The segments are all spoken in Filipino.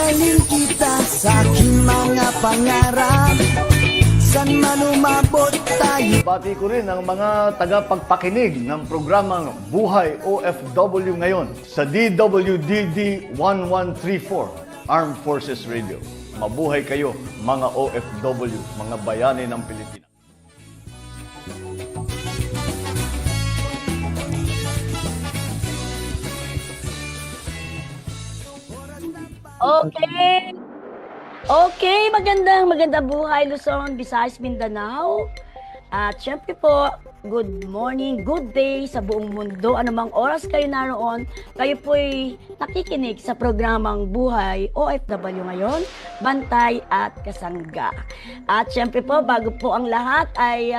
Mahalin kita sa aking mga pangarap, san man umabot tayo. Bati ko rin ang mga tagapagpakinig ng programang Buhay OFW ngayon sa DWDD 1134 Armed Forces Radio. Mabuhay kayo mga OFW, mga bayani ng Pilipinas. Okay. Okay, magandang buhay Luzon, Visayas, Mindanao. At syempre po, good morning, good day sa buong mundo. Anumang oras kayo naroon, kayo po'y nakikinig sa programang Buhay OFW ngayon, Bantay at Kasangga. At syempre po, bago po ang lahat ay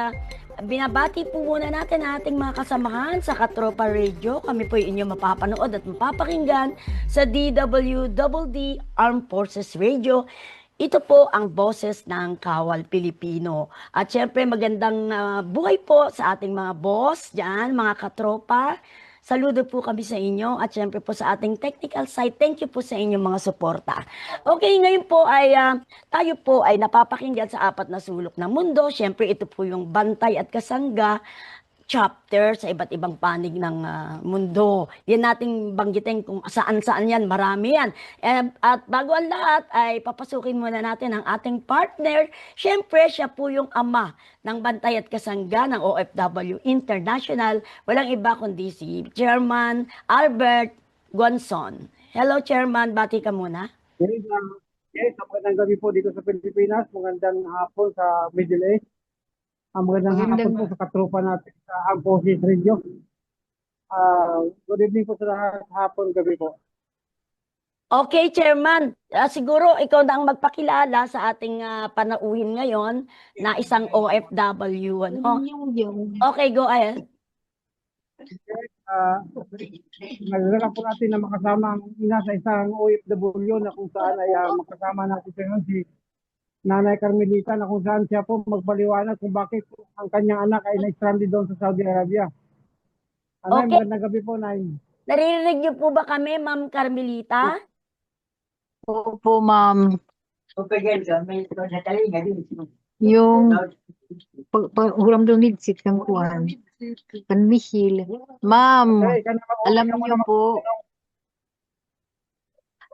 binabati po muna natin ating mga kasamahan sa Katropa Radio. Kami po inyong mapapanood at mapapakinggan sa DWDD Armed Forces Radio. Ito po ang boses ng Kawal Pilipino. At syempre magandang buhay po sa ating mga boss dyan, mga katropa. Saludo po kami sa inyo at syempre po sa ating technical side. Thank you po sa inyong mga suporta. Okay, ngayon po ay tayo po ay napapakinggan sa apat na sulok ng mundo. Syempre ito po yung Bantay at Kasangga chapter sa iba't ibang panig ng mundo. Yan nating banggitin kung saan-saan yan, marami yan. At bago ang lahat ay papasukin muna natin ang ating partner. Siyempre, siya po yung ama ng Bantay at Kasangga ng OFW International. Walang iba kundi si Chairman Albert Gonzon. Hello Chairman, bati ka muna. Yes, magandang gabi po dito sa Pilipinas. Magandang hapon sa Middle East. Magandang hapon po sa katropa natin sa Armed Forces Radio. Good evening po sa lahat, hapon, gabi po. Okay, Chairman. Siguro ikaw na ang magpakilala sa ating panauhin ngayon na isang OFW. Ano? Okay, go ahead. Nagdala po natin na makasama ang ina sa isang OFW na kung saan ay makasama natin sa ngayon si Nanay Carmelita na kung saan siya po magpaliwanag kung bakit ang kanyang anak ay na-stranded doon sa Saudi Arabia. Anay, Okay. magandang gabi po, Nay. Naririnig niyo po ba kami, Ma'am Carmelita? Opo, ma'am. Yung ulam doon nidsit kang kuhan. Panmihil. Ma'am, Okay, alam niyo po,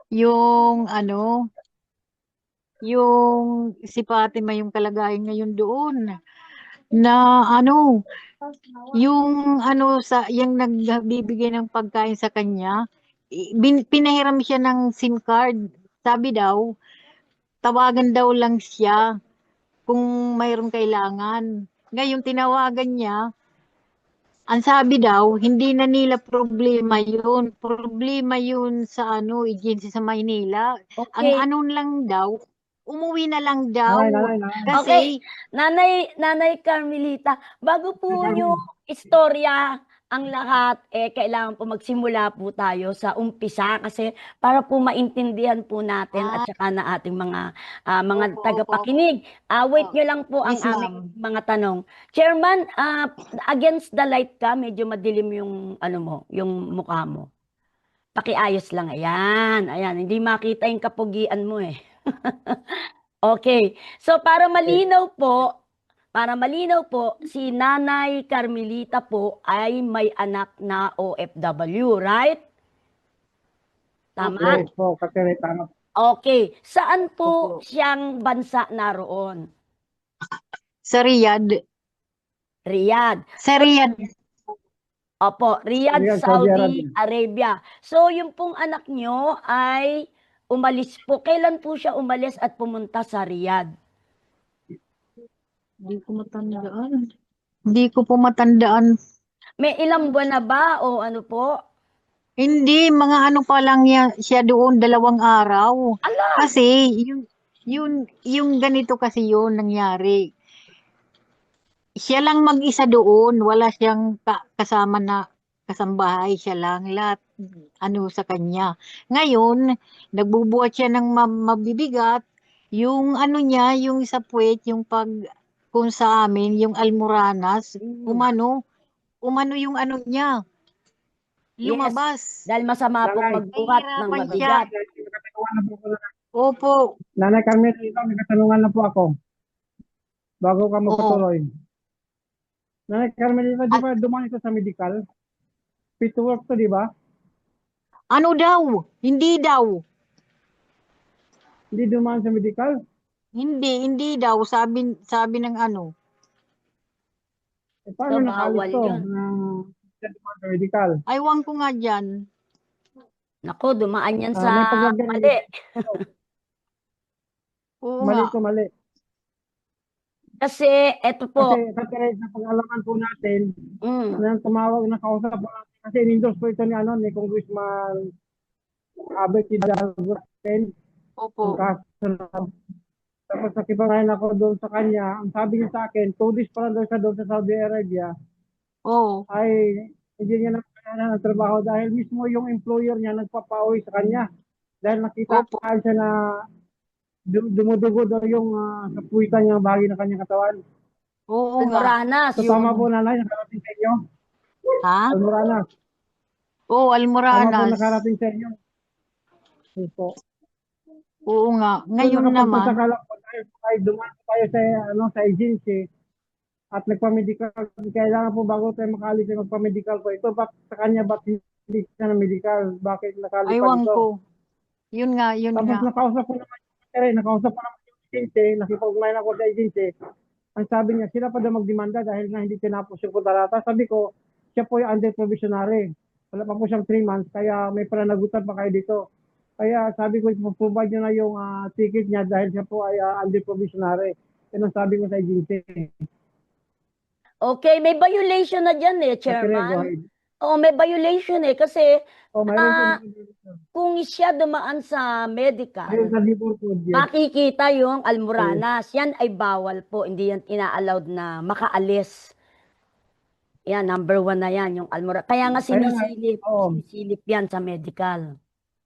yung yung si Fatima yung kalagayan ngayon doon na yung sa yung nagbibigay ng pagkain sa kanya, pinahiram siya ng SIM card. Sabi daw, tawagan daw lang siya kung mayroong kailangan. Ngayon tinawagan niya, ang sabi daw, hindi na nila problema yun. Problema yun sa agency sa Maynila. Okay. Ang lang daw, umuwi na lang daw. Nanay. Kasi, Nanay Carmelita, bago po yung istorya ang lahat, kailangan po magsimula po tayo sa umpisa kasi para po maintindihan po natin at saka na ating mga Opo, tagapakinig. Wait nyo lang po ang Yes, ma'am. aming mga tanong. Chairman, against the light ka, medyo madilim yung yung mukha mo. Pakiayos lang. Ayan. Hindi makita yung kapugian mo eh. Okay. So para malinaw po, si Nanay Carmelita po ay may anak na OFW, right? Tama? Yes po, Katere, tama. Okay. Saan po Opo. siyang bansa naroon? sa Riyadh. Riyadh. Sa Riyadh. Opo, Riyadh, Riyadh, Saudi Saudi Arabia. So yung pong anak nyo ay umalis po. Kailan po siya umalis at pumunta sa Riyadh? Hindi ko matandaan. Hindi ko po matandaan. May ilang buwan na ba o ano po? Hindi, mga pa lang siya doon, 2 araw. Ala! Kasi, yung ganito kasi yun nangyari. Siya lang mag-isa doon, wala siyang kasama na kasambahay, siya lang, lahat sa kanya. Ngayon, nagbubuhat siya ng mabibigat, yung niya, yung sa puwet, yung kung sa amin, yung almoranas, umano yung niya, lumabas. Dahil masama pong Nanay. magbuhat ng Nahihirapan mabigat. siya. Opo. Nanay Carmelita, may katanungan na po ako bago ka Oo. magpatuloy. Nanay Carmelita, di At ba dumaan ito sa medical? Fit to work to, di ba? ano daw? Hindi daw. Hindi dumaan sa medical. Hindi daw. Sabi ng ano. Paano So, nakalis bawal to yun. na hindi dumaan sa medical? Aywan ko nga dyan. Nako, dumaan yan May sa paglagyan mali. Oo mali nga. to, mali. Kasi, eto po, Kasi sa pag-alaman po natin, mm, na tumawag na kausap po natin, kasi in-endorse po ito ni Congressman Abet Hidalgo, Opo. ang kaso na. Tapos nakipangayon ako doon sa kanya, ang sabi niya sa akin, 2 days pa lang daw siya doon sa Saudi Arabia, Oo. ay hindi niya nakakayanan ng trabaho dahil mismo yung employer niya nagpapauwi sa kanya. Dahil nakita Opo. siya na dumudugo daw yung sa puwitan niya bahagi ng kanyang katawan. Oo nga. Almoranas, So tama po nanay, nakarating sa inyo. Ha? Almoranas. Oo, Tama po Almoranas. nakarating sa inyo. Yes po. Oo nga. So Ngayon naman. nakapagtataka lang po tayo dumaan tayo sa agency at nagpa-medical. Kailangan po bago tayo makaalis ay magpa-medical po. Ito sa kanya ba't hindi siya na medical? Bakit nakalipad Aywan ito? ko. Yun nga. Tapos nakausap ko naman yung agency, nakipag-ugnayan ako sa agency. Ang sabi niya, sila pa daw magdemanda dahil nga hindi tinapos yung kontrata. Sabi ko, siya po yung under provisionary. Wala pa po siyang 3 months, kaya may pananagutan pa kayo dito. Kaya sabi ko, provide niya na yung ticket niya dahil siya po ay under provisionary. Yan ang sabi ko sa agency. okay, may violation na dyan eh, Go Chairman. ahead. Oo, may violation eh, kasi Mayroon kung siya dumaan sa medical, sa Libor Code yan. makikita yung Almoranas. Yan ay bawal po. Hindi yan ina-allowed na makaalis. Yan, number 1 na yan, yung Almoranas. Kaya nga Kaya nga, sinisilip yan sa medical.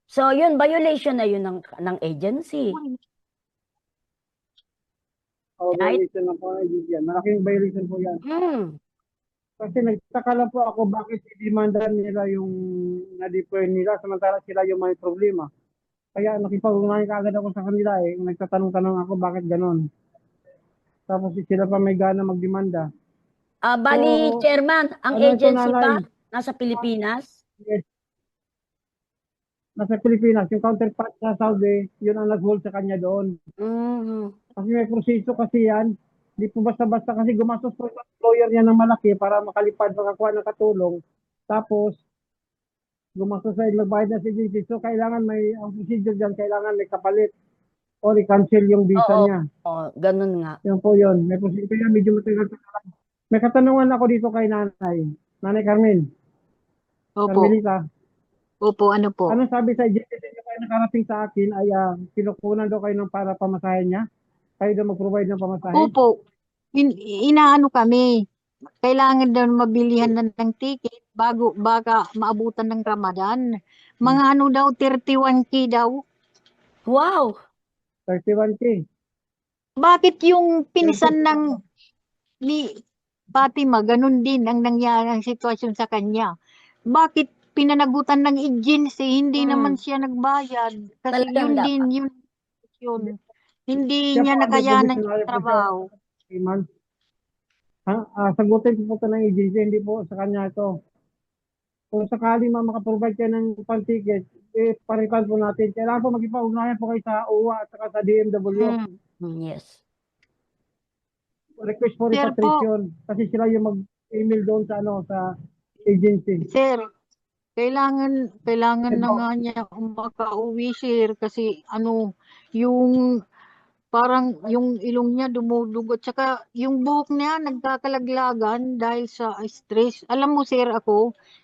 So, yun, violation na yun ng agency. Right? Violation na po ng agency yan. Malaking violation po yan. Mm. Kasi nagtaka lang po ako bakit i-demanda nila yung na-deploy nila samantala sila yung may problema. Kaya nakipag-ugnayan kaagad ako sa kanila eh. Nagtatanong-tanong ako bakit ganon. Tapos sila pa may gana magdemanda. Bali, So, Chairman, ang ano ito, agency nanay? ba nasa Pilipinas? Yes. Nasa Pilipinas, yung counterpart sa Saudi, yun ang nag-hold sa kanya doon. Mhm. Kasi may proseso kasi yan. Hindi po basta-basta kasi gumastos po yung employer niya ng malaki para makalipad, makakuha ng katulong. Tapos, gumastos sa nagbayad na si agency. So, kailangan ang procedure dyan, kailangan may kapalit o i-cancel yung visa Oo. niya. Oh, ganun nga. Yun po yun. May procedure yan, medyo matagal. May katanungan ako dito kay nanay. Nanay Carmen. Opo. Carmelita. Opo, ano po? Ano sabi sa agency niyo kayo nakarating sa akin ay kinukunan daw kayo ng para pamasahe niya? Kayo daw mag-provide ng pamasahe? Opo. Inaano kami. Kailangan daw mabilihan ng ticket bago baka maabutan ng Ramadan. Mga ano daw, 31K daw. Wow! 31K. Bakit yung pinsan ni Fatima, ganun din ang nangyari ang sitwasyon sa kanya? Bakit pinanagutan ng agency, hindi naman siya nagbayad? Kasi Talagang yun. Hindi Siya niya po, nakayanan provisionary yung po trabaho. siya. 3 months. Sagutin po ito ng agency, hindi po sa kanya ito. Kung sakali makaprovide kayo ng pan-ticket, paritan po natin. Kailangan po magipag-ugnayan po kayo sa OWA at saka sa DMW. Yes. Request for Sir po. repatriation. Kasi sila yung mag-email doon sa agency. Sir, kailangan na Opo. nga niya makauwi, sir, kasi yung parang yung ilong niya dumudugo, tsaka yung buhok niya nagkakalaglagan dahil sa stress. Alam mo, sir,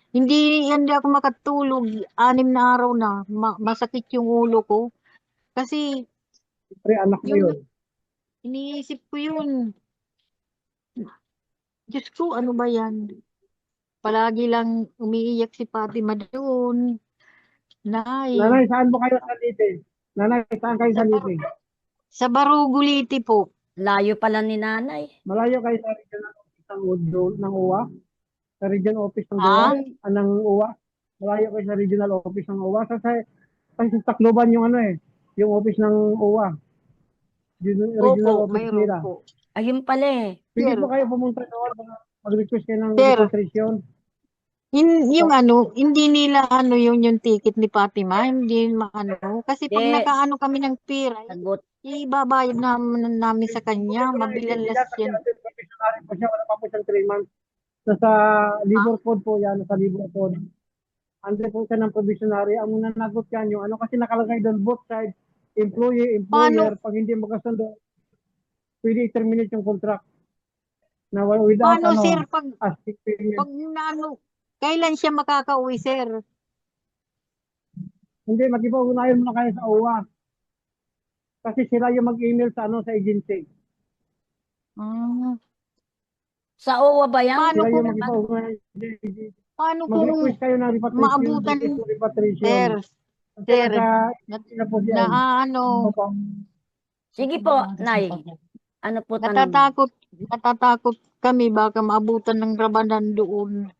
hindi ako makatulog, 6 na araw na, masakit yung ulo ko. Kasi Siyempre, anak mo yun. iniisip ko yun. Diyos ko, ano ba yan? Palagi lang umiiyak si Fatima doon. Nay, Nanay, saan po kayo sa Lite? Nanay, saan kayo sa Lite? sa Baruguliti po. Layo pala ni nanay. Malayo kayo sa regional office ng UWA? Sa regional office ng Ah? ng UWA? Malayo kayo sa regional office ng UWA? Kasi sa Tacloban yung yung office ng OWA, yung regional Opo, office mayroon nila. po. Ayun pala eh. Pwede Sir, po kayo pumunta doon, mag-request kayo ng sir, repatriation. yung ano, hindi nila ano yung ticket ni Fatima, hindi maano. Kasi pag Hindi, nakaano kami ng pera, sagot. ibabayad namin sa kanya, mabilalas Kasi yan. under provisionary po siya, wala pa po siyang 3 months. Nasa labor code po yan, nasa labor code. Under po siya ng provisionary. Ang nanagot yan, yung ano, kasi nakalagay doon both sides, employee, employer, Paano, pag hindi magkasundo, pwede i-terminate yung contract na without paano sir, ano, asking period. pag naano, kailan siya makakauwi, sir? Hindi, mag-ipag-unayan muna kayo sa OWA. Kasi sila yung mag-email sa ano sa agency. Ah, Sa OWA ba yan? Paano Sila yung kung, mag-ipag-unayan sa agency. paano kung Mag-request kayo ng repatriation, maabutan, repatriation. sir, Kasi sir, nasa na, na po siya. na Ano ano, po? Sige po, Nay. Ano po tanong? natatakot kami baka maabutan ng Ramadan doon.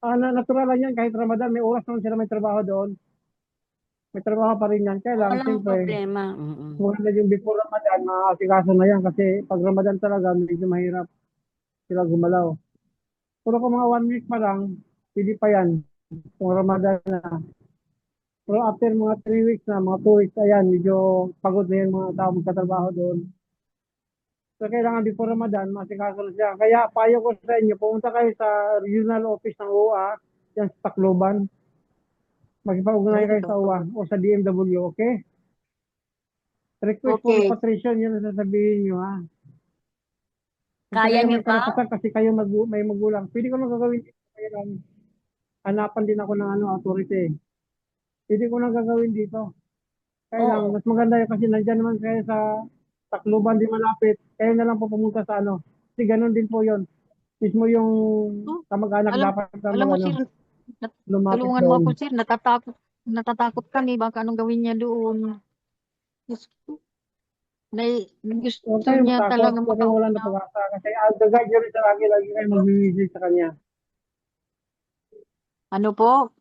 Natural lang yan, kahit Ramadan, may oras naman sila may trabaho doon. May trabaho pa rin yan. Kaya lang, Walang siyempre, problema. maganda yung before Ramadan, maasikaso na yan. Kasi pag Ramadan talaga, medyo mahirap sila gumalaw. Pero kung mga 1 week pa lang, pwede pa yan. Kung Ramadan na. Pero after mga 3 weeks na, mga 2 weeks, ayan, medyo pagod na yung mga tao magkatrabaho doon. So, kailangan before Ramadan, masikaso na siya. Kaya, payo ko sa inyo, pumunta kayo sa regional office ng OWA, yan sa Tacloban. Magpapag-ugnayan kayo sa OWA o sa DMW, okay? Request for Okay. repatriation, yun ang sasabihin nyo, ha? Kung Kaya kayo nyo may ba? karapatan kasi kayo may magulang. Pwede ko lang gagawin dito. Kaya lang, hanapan din ako ng authority. Pwede ko lang gagawin dito. Kaya lang, Oo. mas maganda yun kasi nandyan naman kayo sa Tacloban, di malapit. Kayo na lang po pumunta sa ano. Kasi ganun din po yun. Mismo yung kamag-anak Alam, dapat na alam mo, ano, sir, lumapit tulungan mo doon. ako, sir, natatakot kami baka anong gawin niya doon. Diyos ko. Gusto Huwag kayong niya matakot. talaga Huwag kayong wala na makauwi. pag-asa. Kasi ang gagawin nyo rin sa lagi kayo mag-visit sa kanya. Ano po?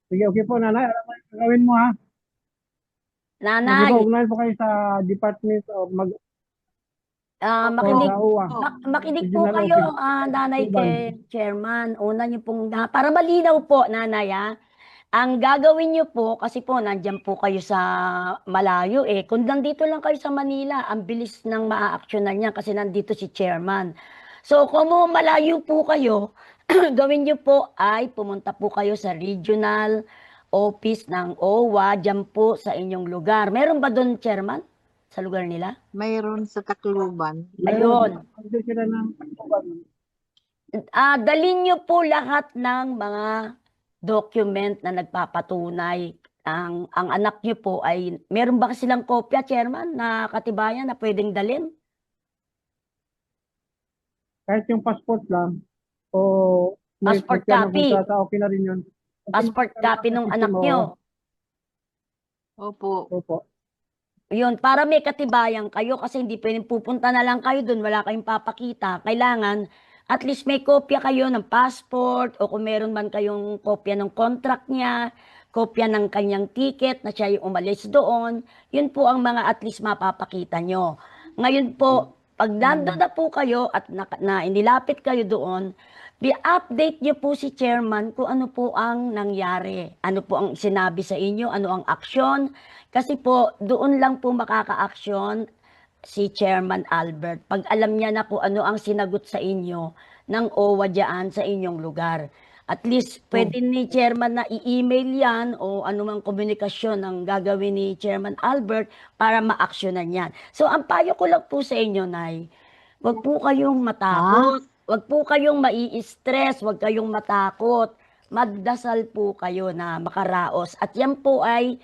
Sige, okay po, nanay. Alam mo yung gagawin mo, ha? Nanay, Mag-ugnayan po kayo sa Department of makinig, sa OWA. makinig po Regional kayo, Office. Nanay, Tacloban. kay Chairman. Una niyo pong, para malinaw po, Nanay, ang gagawin niyo po, kasi po, nandyan po kayo sa malayo eh. Kung nandito lang kayo sa Manila, ang bilis ng maa-actionan niya kasi nandito si Chairman. So, kung malayo po kayo, gawin niyo po ay pumunta po kayo sa regional office ng OWA, dyan po sa inyong lugar. Meron ba doon, Chairman? Sa lugar nila? Mayroon sa Tacloban. Ayun. Hindi sila ng Tacloban. Dalhin niyo po lahat ng mga document na nagpapatunay ang anak niyo po ay meron ba silang kopya, Chairman, na katibayan na pwedeng dalhin? Kahit yung passport lang, o may Passport kopya ng copy. kontrata, okay na rin yun. Kasi Passport copy ng anak niyo. Opo. Opo. Yun, para may katibayan kayo kasi hindi pwedeng pupunta na lang kayo doon, wala kayong papakita. Kailangan at least may kopya kayo ng passport o kung meron man kayong kopya ng contract niya, kopya ng kanyang ticket na siya yung umalis doon. Yun po ang mga at least mapapakita nyo. Ngayon po, pag nandun na po kayo at na inilapit kayo doon, i-update niyo po si Chairman kung ano po ang nangyari. Ano po ang sinabi sa inyo, ano ang aksyon. Kasi po, doon lang po makaka-aksyon si Chairman Albert. Pag alam niya na kung ano ang sinagot sa inyo ng OWA dyan sa inyong lugar. At least, pwede ni Chairman na i-email yan o anumang komunikasyon ang gagawin ni Chairman Albert para ma-aksyonan yan. So, ang payo ko lang po sa inyo, Nay, wag po kayong matakot. Wag po kayong mai-stress, wag kayong matakot. Magdasal po kayo na makaraos. At yan po ay,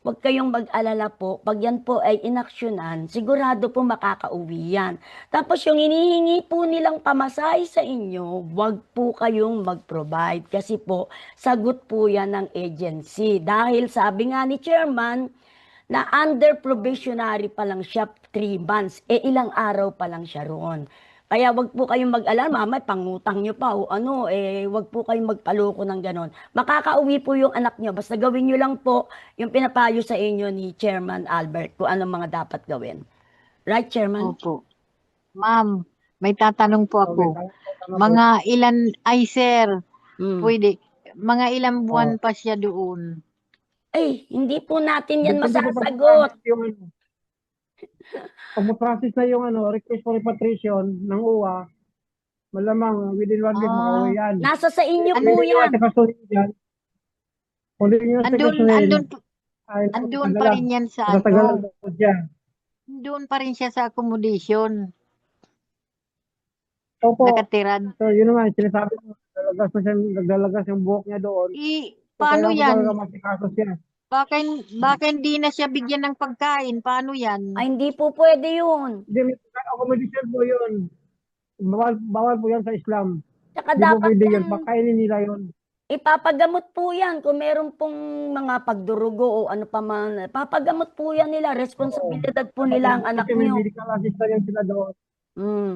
wag kayong mag-alala po, pag yan po ay inaksyonan, sigurado po makakauwi yan. Tapos yung hinihingi po nilang pamasahe sa inyo, wag po kayong mag-provide. Kasi po, sagot po yan ng agency. Dahil sabi nga ni Chairman, na under probationary pa lang siya 3 months, ilang araw pa lang siya roon. Kaya wag po kayong mag-alala, mamay pangutang nyo pa o ano, wag po kayong magpaloko ng ganon. Makakauwi po yung anak nyo, basta gawin nyo lang po yung pinapayo sa inyo ni Chairman Albert kung anong mga dapat gawin. Right, Chairman? Opo. Ma'am, may tatanong po ako. Okay, tama po. Mga ilan, ay sir, Mm. pwede, mga ilang buwan Oh. pa siya doon? Hindi po natin yan Depende po pag masasagot. ma-process yung ano. Pag ma-process na yung ano, request for repatriation ng UWA, malamang within 1 week makauwi yan. Nasa sa inyo Kung po hindi nyo yan. asikasuhin yan, kung hindi nyo Andun, asikasuhin, andun, ay andun pa natagalan. rin yan sa Natagalan ano, po siya. doon pa rin siya sa accommodation, Opo, nakatira. so yun nga, sinasabi ko, nagdalagas yung buhok niya doon. So, Paano kailangan ko yan? talaga masikaso siya. Baka hindi na siya bigyan ng pagkain? Paano yan? Ay, hindi po pwede yun. Hindi, may accommodation po yun. Bawal po yan sa Islam. Tsaka Hindi po dapat pwede yun. yan, Pagkainin nila yun. ipapagamot po yan. Kung meron pong mga pagdurugo o ano pa man, papagamot po yan nila. Responsibilidad po nila ang anak Kasi may niyo. medical assistant yan sila doon. Mm.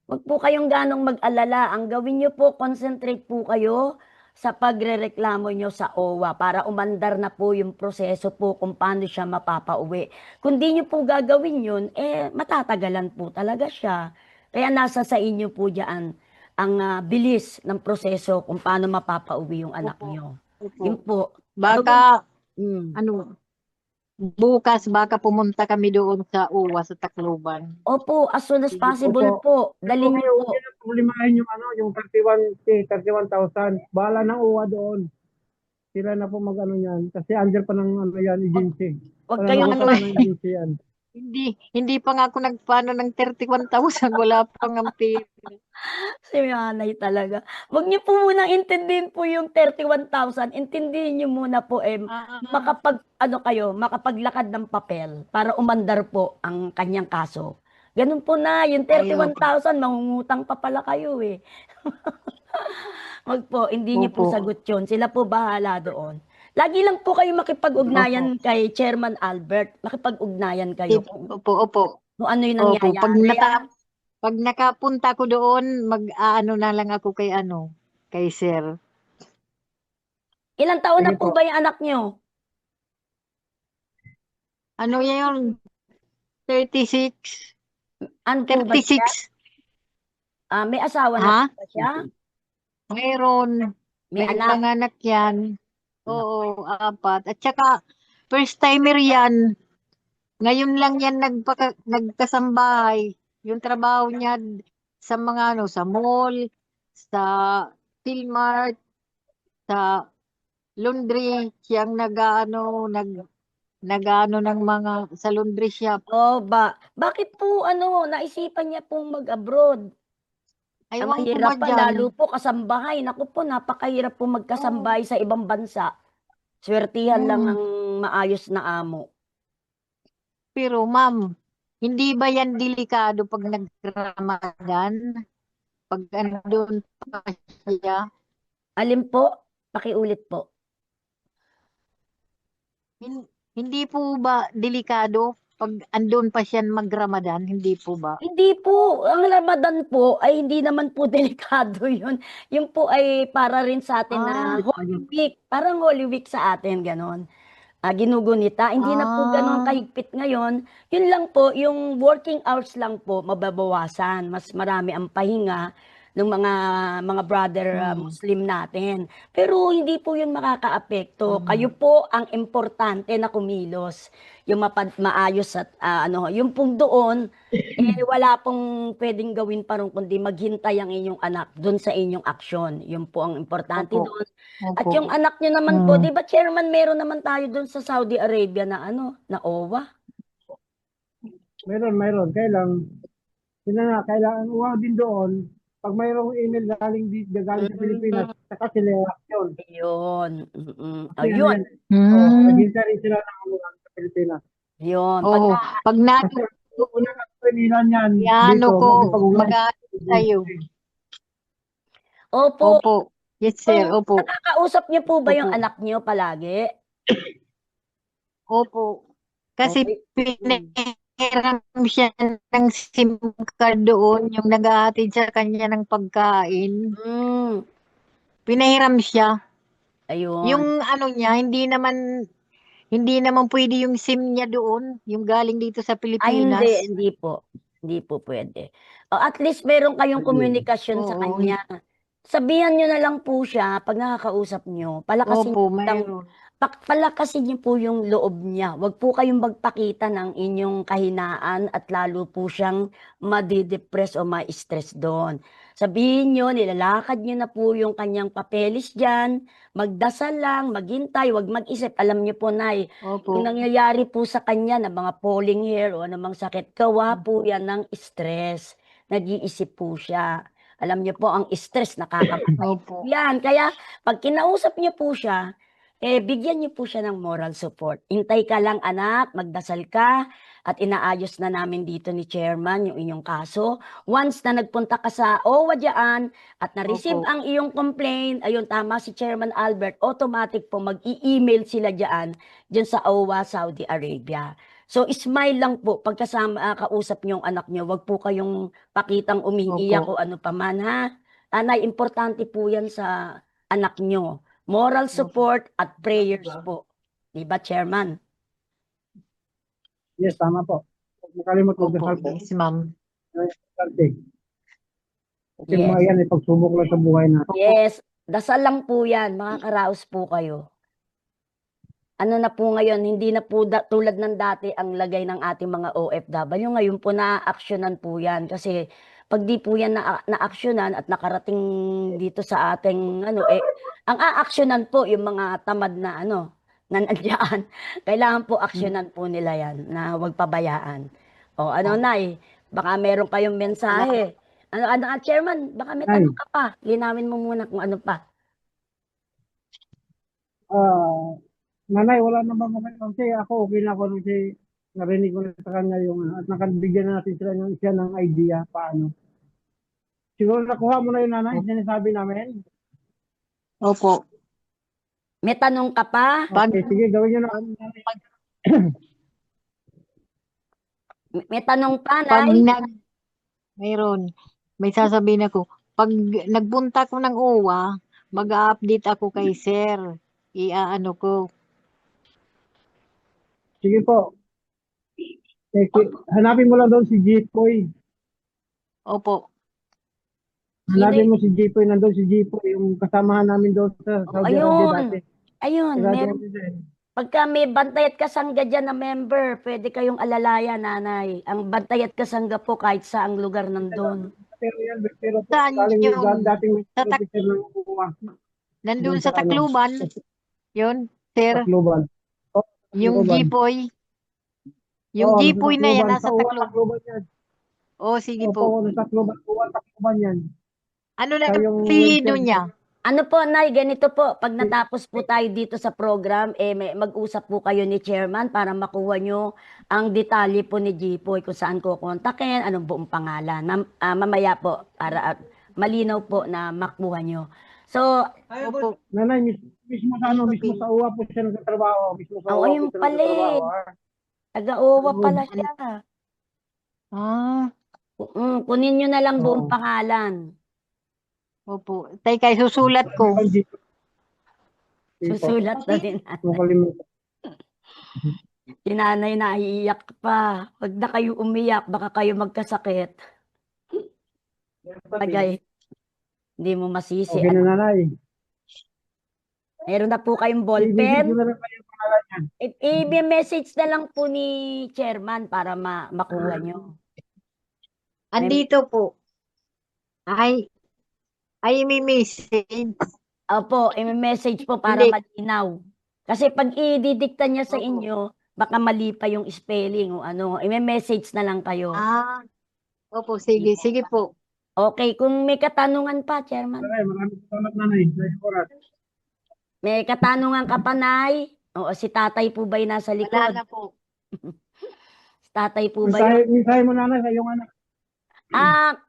Huwag po kayong ganong mag-alala. Ang gawin niyo po, concentrate po kayo sa pagrereklamo niyo sa OWA para umandar na po yung proseso po kung paano siya mapapauwi. Kung di niyo po gagawin yun, matatagalan po talaga siya. Kaya nasa sa inyo po diyan ang bilis ng proseso kung paano mapapauwi yung anak Opo. niyo. Opo. Yun po. Baka, Mm. ano, bukas baka pumunta kami doon sa UWA sa Tacloban. Opo, as soon as Sige possible po. Dalhin niyo po. Huwag nyo problemahin yung ano, yung 31,000. Bahala ng uwa doon. Sila na po mag-ano yan. Kasi under pa ng ano yan, agency. Huwag Wala kayong na po ng agency yan. Hindi pa nga ako nagpano ng 31,000, wala pang ang pera. Si nanay talaga. Huwag niyo po munang intindihin po yung 31,000. Intindihin niyo muna po makapaglakad ng papel para umandar po ang kanyang kaso. Ganun po na, yung 31,000, mangungutang pa pala kayo eh. Wag po, hindi niyo po Opo. sagot yun. Sila po bahala doon. Lagi lang po kayo makipag-ugnayan kay Chairman Albert. Makipag-ugnayan kayo Opo. kung ano yung Opo. nangyayari. Pag nakapunta ko doon, mag-aano na lang ako kay sir. Ilang taon na Sige po po. ba yung anak niyo? Ano yun? 36? Ano po ba siya? 36? May asawa na Ha? po ba siya? Mayroon. May May anak? panganak yan. Oo, 4. At saka, first timer yan. Ngayon lang yan nagkasambahay. Yung trabaho niya sa mga sa mall, sa Philmart, sa laundry, siyang nag-ano ng mga sa laundry shop. Bakit po naisipan niya pong mag-abroad? Ang Aywan ko mahirap ba pa, dyan? lalo po kasambahay. Naku po, napakahirap po magkasambahay sa ibang bansa. Swertihan lang ang maayos na amo. Pero ma'am, hindi ba yan delikado pag nag-Ramadan? Pag andun pa siya? Alin po? Pakiulit po. Hindi po ba delikado pag andun pa siya mag-Ramadan? Hindi po ba? Hindi po. Ang Ramadan po ay hindi naman po delikado yun. Yung po ay para rin sa atin na Holy Week. Parang Holy Week sa atin, ganon. Ginugunita. Hindi na po ganon kahigpit ngayon. Yun lang po, yung working hours lang po, mababawasan. Mas marami ang pahinga ng mga brother Muslim natin. Pero hindi po yun makakaapekto. Kayo po ang importante na kumilos. Yung maayos at yung pong doon, wala pong pwedeng gawin pa rin kundi maghintay ang inyong anak doon sa inyong aksyon. Yun po ang importante Opo. doon. At Opo. yung anak nyo naman po, di ba Chairman, meron naman tayo doon sa Saudi Arabia na na OWA? Mayroon. Kailangan uwa din doon. Pag mayroong email galing sa Pilipinas, saka sila yung action. Ayun. Ayun. Hmm. Naghintay rin sila ng sa Pilipinas. Yun. Oo. Pag Kasi unang nila niyan ano dito, ko, magpag-ugnayan. mag-aano tayo. Opo. Opo. Yes, sir. Opo. Nakakausap niyo po ba yung Opo. anak niyo palagi? Opo. Kasi Okay. Pinahiram siya ng SIM card doon, yung naghahatid sa kanya ng pagkain. Hmm, Pinahiram siya. ayun. Yung ano niya, hindi naman pwede yung SIM niya doon, yung galing dito sa Ay, hindi, Pilipinas. hindi po. Hindi po pwede. O, at least meron kayong komunikasyon sa Oo, kanya. Sabihan nyo na lang po siya pag nakakausap nyo. opo, mayroon. Palakasin niyo po yung loob niya. Huwag po kayong magpakita ng inyong kahinaan at lalo po siyang madidepress o ma-stress doon. Sabihin niyo, nilalakad niyo na po yung kanyang papeles diyan, magdasal lang, maghintay, huwag mag-isip. Alam niyo po, Nay, yung Opo. nangyayari po sa kanya na mga falling hair o anumang sakit, gawa po yan ng stress. Nag-iisip po siya. Alam niyo po, ang stress nakakamatay po Opo. yan. Kaya, pag kinausap niyo po siya, bigyan niyo po siya ng moral support. Hintay ka lang anak, magdasal ka, at inaayos na namin dito ni Chairman yung inyong kaso. Once na nagpunta ka sa OWA dyan at na-receive Opo. ang iyong complaint, ayun tama si Chairman Albert, automatic po mag-i-email sila dyan sa OWA Saudi Arabia. So smile lang po pagkasama kausap niyo ang anak niyo. Wag po kayong pakitang umiiyak Opo. o ano pa man ha. Anay, importante po yan sa anak niyo. Moral support at prayers po. Di ba, Chairman? Yes, tama po. Huwag mo kalimut Opo. magdasal po. Yes, ma'am. Importante. Kasi Yes. mga yan ay pagsubok lang sa buhay natin. Yes. Dasal lang po yan. Makakaraos po kayo. Ano na po ngayon, hindi na po tulad ng dati ang lagay ng ating mga OFW. Ngayon po na-actionan po yan. Kasi pag di po yan na-actionan at nakarating dito sa ating ang a-actionan po yung mga tamad na na nandiyan. Kailangan po actionan po nila yan na huwag pabayaan. O ano Nay, baka meron kayong mensahe. Chairman, baka may Nay. tanong ka pa. Linawin mo muna kung ano pa. Nanay, wala namang kasi ako okay na ako nung narinig ko na sa kanya yung at nakabigyan na natin siya ng idea paano. Siguro nakuha mo na yun, nanay, sinasabi namin. Opo. May tanong ka pa? Okay, sige, gawin nyo na. May tanong pa, Pag Nay? mayroon, may sasabihin ako, pag nagpunta ko ng OWA, mag-update ako kay sir. Iaano ko. Sige po. Hanapin mo lang doon si Jipoy. Opo. Hanapin mo si Jipoy, nandun si Jipoy, yung kasamahan namin doon sa Saudi Arabia dati. Ayun, Saudi meron. Arabia din. Pagka may bantay at kasangga dyan na member, pwede kayong alalaya, nanay. Ang bantay at kasangga po kahit saang lugar nandun. Pero Saan galing yun? dating Sa officer ng UWA. Nandun Doon sa sa ano? Tacloban. Yun, sir. Global. Yung Jipoy. Yung Jipoy na yan, nasa Tacloban. Tacloban yan. Oh, sige Opo, po. nasa Tacloban yan. Ano na Siya yung apelyido welfare. niya? Ano po, Nay, ganito po, pag natapos po tayo dito sa program, mag-usap po kayo ni Chairman para makuha nyo ang detalye po ni Jipoy kung saan ko kontakin, anong buong pangalan. Mamaya po, para malinaw po na makuha nyo. So, Opo. Nanay, mismo sa mismo sa UWA po siya nagtatrabaho. Mismo sa Oo, UWA yung po siya pala eh. nagtatrabaho. taga-OWA pala siya. Ah, Kunin nyo na lang buong Oo. pangalan. opo. Tay, susulat ko. Susulat na din. Si nanay naiiyak pa. Huwag na kayo umiyak, baka kayo magkasakit. Tagay. Hindi mo masisi. Okay na, nanay. Meron na po kayong Ibigay ballpen. ko na lang kayo ang pangalan niyan. I-message na lang po ni Chairman para makuha nyo. Andito po. Ay may message. Opo, i-message po para Hindi. malinaw. Kasi pag ididikta niya sa Opo. inyo, baka mali pa yung spelling o ano. I-message na lang kayo. Ah, opo, sige. Sige po. Okay, kung may katanungan pa, Chairman. Nanay, maraming salamat, nanay. Nice oras. May katanungan ka pa, Nay? Oo, si tatay po ba'y nasa Wala likod? na po. Si tatay po ba yun? Mensahe mo, nanay, sa iyong anak.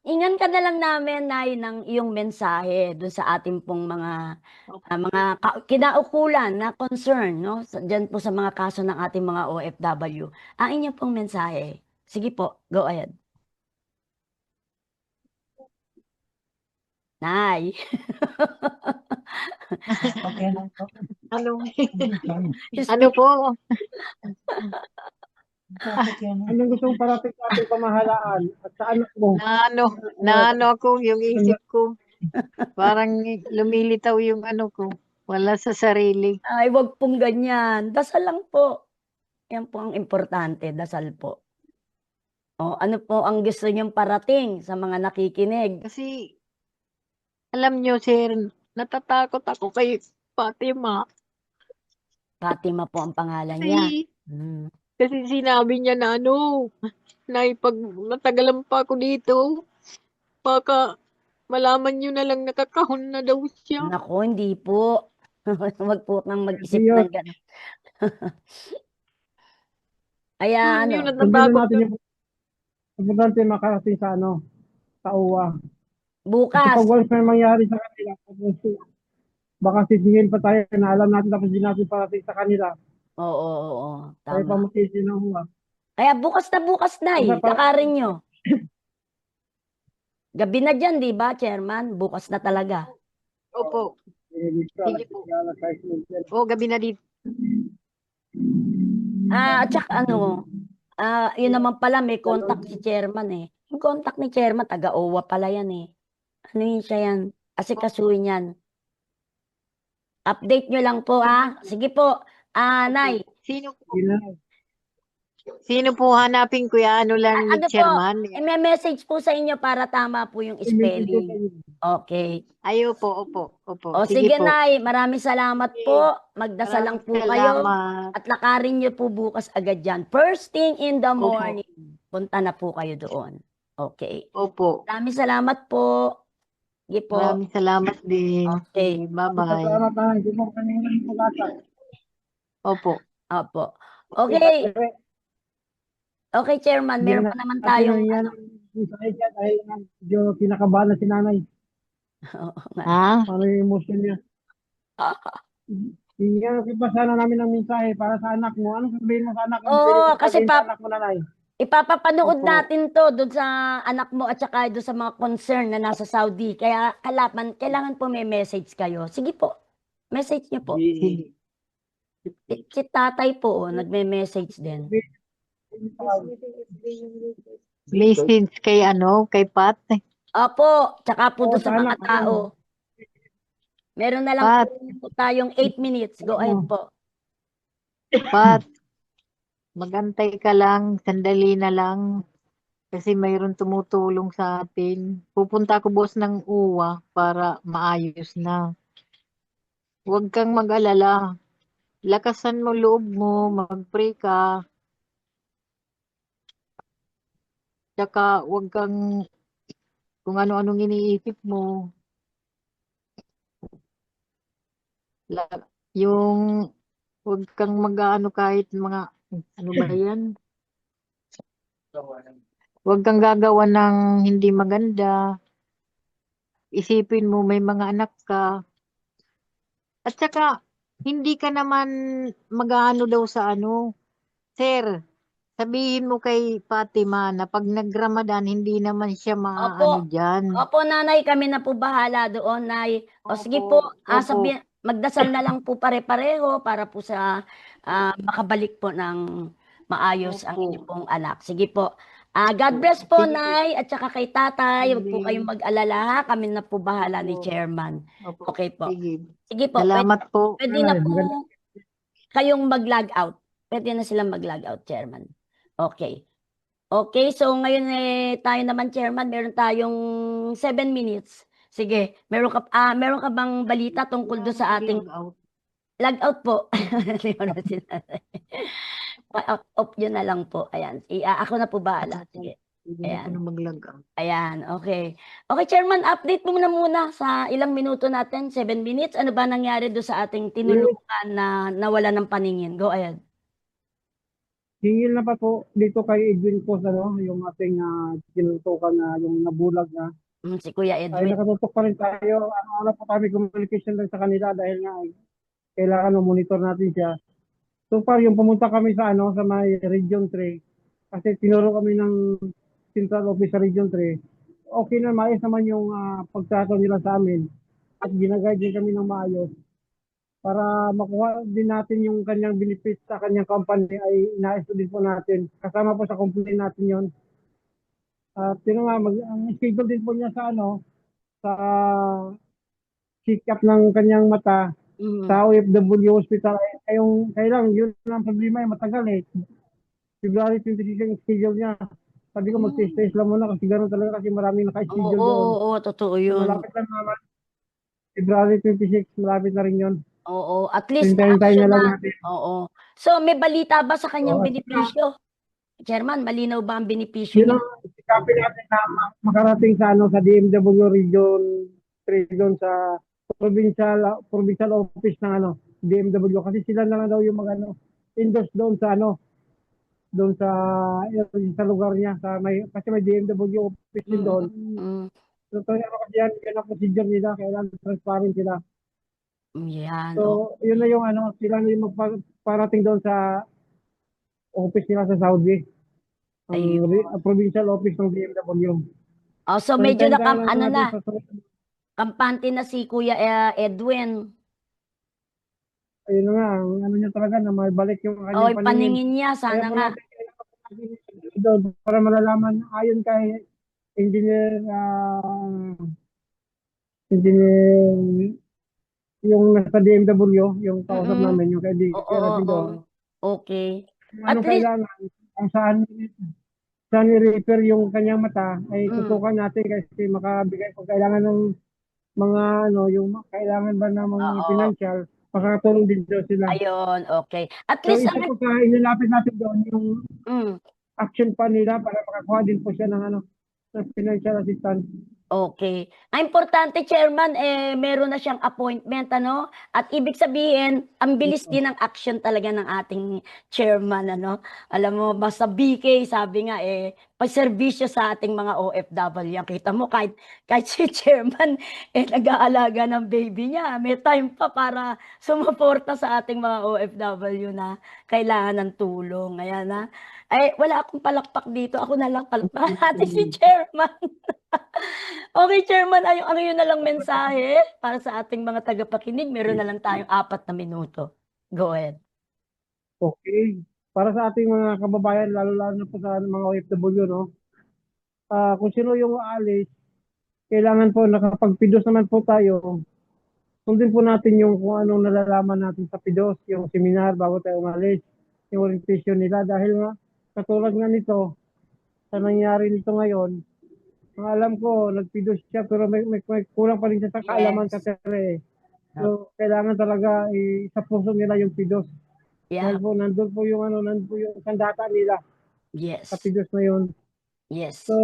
Ingan ka na lang namin, Nay, ng iyong mensahe doon sa ating pong mga kinaukulan na concern, no? Diyan po sa mga kaso ng ating mga OFW. Ang inyong pong mensahe Sige po, go ahead. Nay. Ano, ano po? Anong gusto mong parating sa ating pamahalaan at sa anak mo? Naano ako yung isip ko. Parang lumilitaw yung ano ko. Wala sa sarili. Ay, wag pong ganyan. Dasal lang po. Yan po ang importante, dasal po. O, ano po ang gusto niyong parating sa mga nakikinig? Kasi, alam nyo, sir, natatakot ako kay Fatima. Fatima po ang pangalan niya. Kasi, Hmm. kasi sinabi niya na ano, na pag matagalan pa ako dito, baka malaman nyo na lang nakakahon na daw siya. Naku, hindi po. Wag po kang mag-isip Hindi yun. ng gano'n. Kaya ano, Yung Sundin natatakot natin na. yung importante makarating sa ano, sa uwa. Kasi bukas. pag once may mangyari sa kanila, baka sisingin pa tayo na alam natin tapos di natin parating sa kanila. Oo, oo, oo, Tayo pa tama. matisi ng uwa. Kaya bukas na bukas na Basta eh. Lakarin nyo. Gabi na dyan, di ba, Chairman? Bukas na talaga. Opo. Sige po. Sige O, gabi na dito. At saka ano, yun naman pala, may contact si Chairman eh. Yung contact ni Chairman, taga-OWA pala yan eh. Ano yun siya yan? Asikasuhin yan. Update nyo lang po ah. Sige po. Nay, Sino po hanapin ko ya? Ano lang ni ano po, chairman? i-message po sa inyo para tama po yung spelling. Okay. Ayo po, opo. O sige, po. Nay, maraming salamat po. Magdasal lang po kayo. Salamat. At lakarin nyo po bukas agad dyan. First thing in the Opo. morning. Punta na po kayo doon. Okay. Opo. Maraming salamat po. Sige po. Maraming salamat din. Okay. Bye-bye. Salamat na. Hindi mo kanina ng pag-asa. Opo. Opo. Okay. Okay, Chairman. Meron pa naman tayong yan. ano. Dahil medyo kinakabahan na si nanay. Oo nga. Ha? Paano yung emotion niya? Hingyan ko pa sana namin ng mensahe para sa anak mo. Ano sabihin mo sa anak mo? Oo, Pwede mo kasi sabihin sa anak mo, nanay. Ipapapanood Opo. natin to doon sa anak mo at saka doon sa mga concern na nasa Saudi. Kaya kailangan po may message kayo. Sige po. Message niyo po. Sige. Si tatay po, nagme-message din. Message kay kay Pat. Opo, tsaka po Oo, doon sa sa mga anak, tao. Meron na lang Pat. po tayong 8 minutes. Go ahead po. Pat, magantay ka lang, sandali na lang. Kasi mayroon tumutulong sa atin. Pupunta ako boss ng uwa para maayos na. Huwag kang mag-alala. Lakasan mo loob mo, mag-pray ka. Tsaka huwag kang kung ano-anong iniisip mo. Yung huwag kang mag-ano kahit mga ano ba yan? Huwag kang gagawa ng hindi maganda. Isipin mo may mga anak ka. At saka hindi ka naman mag-ano daw sa ano. Sir, sabihin mo kay Fatima na pag nag-Ramadan hindi naman siya maaano Opo. diyan. Opo, nanay, kami na po bahala doon, nay. O sige Opo, po, opo. magdasal na lang po pare-pareho para po sa makabalik po ng maayos ang Opo. inyong pong anak. Sige po. God bless po, Sige po. nay, at saka kay tatay. Huwag po Sige. kayong mag-alala, ha? Kami na po bahala ni Opo. Chairman. Opo. Okay po. Sige. Sige po, Salamat po. pwede na Ay, po maganda. kayong mag-log out. Pwede na silang mag-log out, Chairman. Okay. Okay, so ngayon tayo naman, Chairman, meron tayong 7 minutes. Sige, meron ka bang balita tungkol doon sa ating Mag-log out. log out po? Off yun na lang po. Ayan. Ako na po bahala. Sige. Hindi na ako Ayan. na mag-log out. Ayan, okay. Okay, Chairman, update mo muna sa ilang minuto natin, 7 minutes. Ano ba nangyari doon sa ating tinulungan na nawala ng paningin? Go ahead. Hingil na pa po dito kay Edwin po yung ating tinutukan na yung nabulag na. Si Kuya Ay Edwin. nakatutok pa rin tayo. Ano po kami communication lang sa kanila dahil nga kailangan monitor natin siya. So far yung pumunta kami sa sa may Region 3. Kasi tinuro kami ng Central Office sa Region 3. Okay na, maayos naman yung pagtrato nila sa amin. At ginaguide din kami ng maayos para makuha din natin yung kanyang benefit sa kanyang company ay inaayos din po natin. Kasama po sa complaint natin yon. At yun nga, ang schedule din po niya sa sa check-up ng kanyang mata Mm. sa OFW Hospital. Ay, yung, kailang, yun ang problema, matagal eh. February 26 yung schedule niya. Sabi ko Mm. mag-test lang muna kasi gano'n talaga kasi maraming Oo, naka-schedule doon. oo, totoo So, yun. malapit lang naman. February 26, malapit na rin yun. Oo, at least Hintayin na-action na lang na. natin. Oo. So, may balita ba sa kanyang So, at saka, benepisyo? Chairman, malinaw ba ang benepisyo yun niya? ang sikapin natin na makarating sa sa DMW Region 3 doon sa provincial office ng DMW kasi sila na lang daw yung endorse doon sa doon sa lugar niya kasi may DMW office din doon. Mm. So, kasi yan ang procedure nila, kailangan transparent sila. Yan, So, yun na yung sila na yung magparating doon sa office nila sa Saudi, ayun. ang provincial office ng BMW. Oh, so So, medyo hintayin tayo lang ano natin na, sa susunod. kampante na si Kuya Edwin. Ayun na nga, ang niya talaga na maibalik yung Oh, kanyang yung paningin. paningin niya, Kaya sana po nga. natin doon para malalaman ayon kay engineer, engineer yung nasa DMW, yung kausap Mm. namin, yung Oo, kaibigan natin oo. doon. Okay. Kung At anong least, kailangan, kung saan i-repair yung kanyang mata, ay mm, tutukan natin kasi makabigay kung kailangan ng mga yung kailangan ba ng mga oo. financial, makakatulong din doon sila. Ayun, okay. At So least, isa po sa inilapit natin doon yung mm, action pa nila para makakuha din po siya ng ng financial assistance. okay. Ang importante, Chairman, meron na siyang appointment, ano? At ibig sabihin, ang bilis din ng action talaga ng ating chairman, ano? Alam mo, basta BK, sabi nga, pagserbisyo sa ating mga OFW. Yan, kita mo, kahit si chairman, nag-aalaga ng baby niya. May time pa para sumuporta sa ating mga OFW na kailangan ng tulong. Ayan, na. Ay, wala akong palakpak dito. Ako na lang palakpak natin si chairman. Okay, Chairman, ano yun na lang mensahe para sa ating mga tagapakinig. Meron na lang tayong 4 na minuto. Go ahead. Okay. Para sa ating mga kababayan, lalo-lalo na po sa mga OFW, no? Kung sino yung aalis, kailangan po nakapag-PIDOS naman po tayo. Sundin po natin yung kung anong nalalaman natin sa PIDOS, yung seminar bago tayo umalis, yung orientation nila. Dahil nga, katulad nga nito, sa nangyari nito ngayon, ang alam ko, nag-PIDOS siya pero may kulang pa rin siya sa kaalaman sa Yes. tere. So, kailangan talaga sa puso nila yung PIDOS. Dahil Yeah. po, nandun po yung isang data nila sa Yes. PIDOS na yun. Yes. So,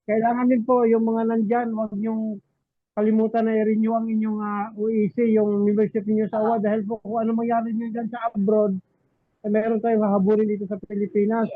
kailangan din po yung mga nandyan, huwag yung kalimutan na i-renew ang inyong UEC, yung membership niyo sa OWA dahil po kung ano mangyari niyo dyan sa abroad, meron tayong hahabulin dito sa Pilipinas.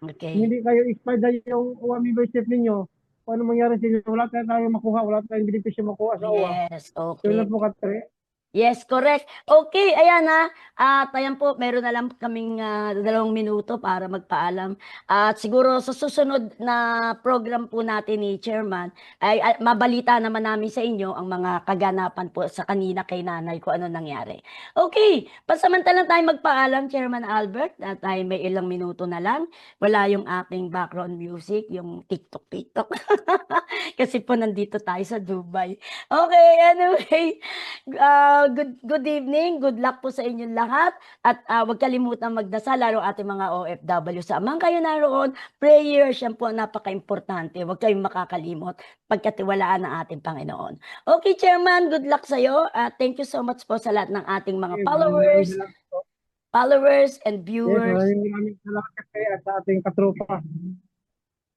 Okay. Hindi kayo expired na yung OWA membership ninyo, kung ano mangyari sa inyo, wala tayong makuha, wala tayong benepisyo makuha sa OWA. Yes. Yun Okay. lang po katre. Yes, correct. Okay, ayan na. At ayan po, meron na lang kaming 2 minuto para magpaalam. At siguro sa susunod na program po natin ni Chairman, ay mabalita naman namin sa inyo ang mga kaganapan po sa kanina kay nanay kung ano nangyari. Okay, pansamantalang tayo magpaalam, Chairman Albert, at tayo may ilang minuto na lang. Wala yung aking background music, yung TikTok. Kasi po nandito tayo sa Dubai. Okay, anyway. Good evening, good luck po sa inyong lahat at huwag kalimutan magdasal lalo ating mga OFW sa amang kayo naroon. Prayers yan po napaka-importante. Huwag kayong makakalimot pagkatiwalaan ng ating Panginoon. Okay, Chairman, good luck sa iyo. Thank you so much po sa lahat ng ating mga Maraming followers and Yes, viewers. maraming salamat kasi at sa ating katropa.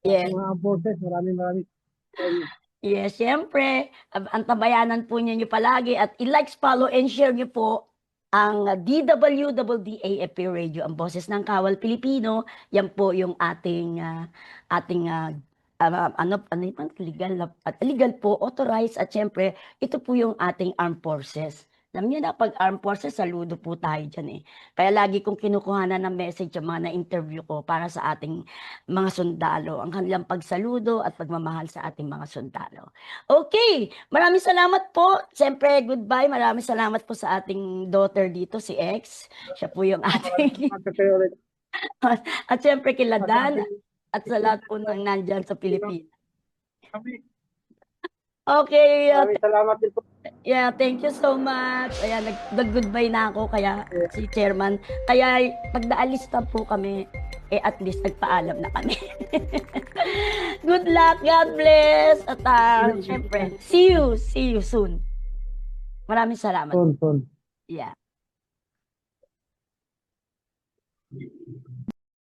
Yes. Mga boses, maraming sa inyo. Yes, siyempre, antabayanan po ninyo palagi at i-likes, follow, and share nyo po ang DWDAFP Radio, ang boses ng Kawal Pilipino. Yan po yung ating ano yun, legal po, authorized, at siyempre, ito po yung ating armed forces. Alam niyo na, pag armed forces, saludo po tayo dyan eh. Kaya lagi kong kinukuhanan ng message yung mga na-interview ko para sa ating mga sundalo. Ang kanilang pagsaludo at pagmamahal sa ating mga sundalo. Okay, maraming salamat po. Siyempre, goodbye. Maraming salamat po sa ating daughter dito, si X. Siya po yung ating... At kayo ulit. At siyempre kila Dan at sa lahat po ng nandyan sa Pilipinas. Okay, Maraming salamat din po. yeah, thank you so much. Ayan, nag-goodbye na ako, kaya si Chairman. Kaya pag naalis na po kami, at least nagpaalam na kami. Good luck, God bless. At syempre, see you soon. Maraming salamat. Son. Yeah.